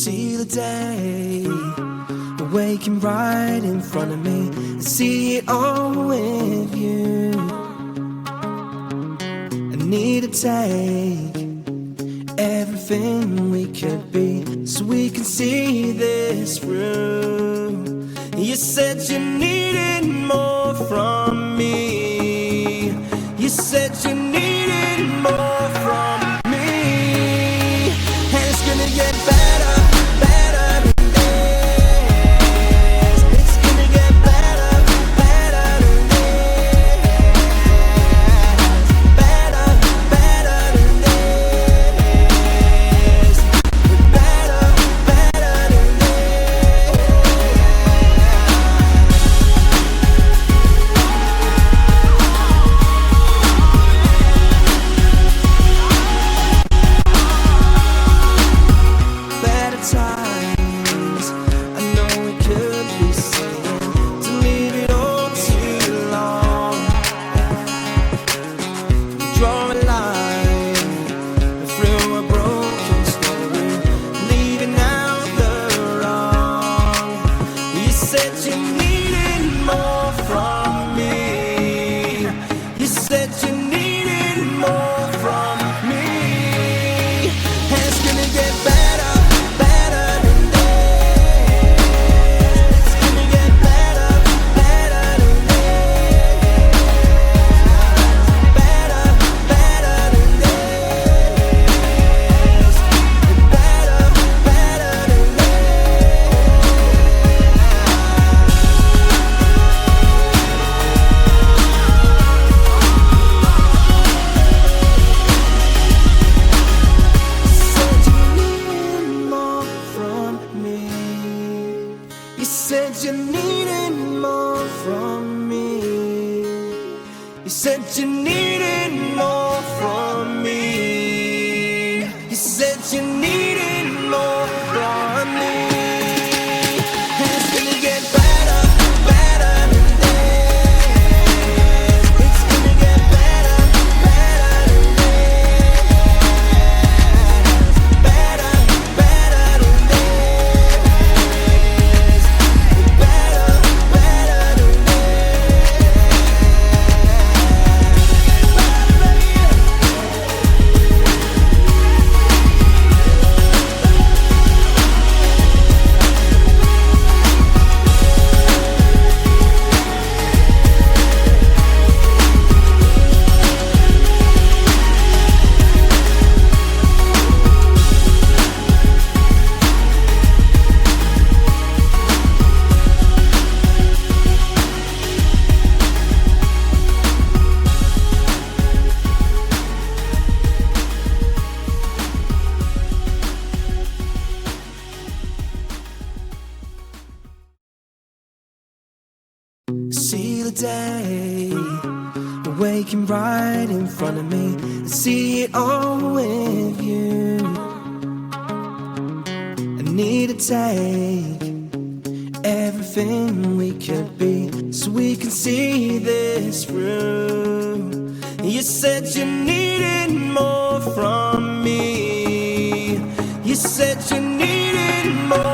See the day waking right in front of me, and see it all with you. I need to take everything we could be, so we can see this through. You said you needed more from me. You said you needed more from me. And it's gonna get better, better than this. It's gonna get better, better than this. Better, better than this. Better, better than better times. I know we could be saying to leave it all too long. Draw a line through a broken story, leaving out the wrong. You said you needed more from me. You said you needed more from me. And it's gonna get better, better than this. It's gonna get better, better than this. Better, better than this. Better, better than You said you needed more from me. You said you needed more from me. You said you needed more from me. And it's gonna get better, better than this. It's gonna get better, better than this. Better, better than this. Better, better than See the day waking right in front of me, and see it all with you. I need to take everything we could be, so we can see this through. You said you needed more from me. You said you needed more.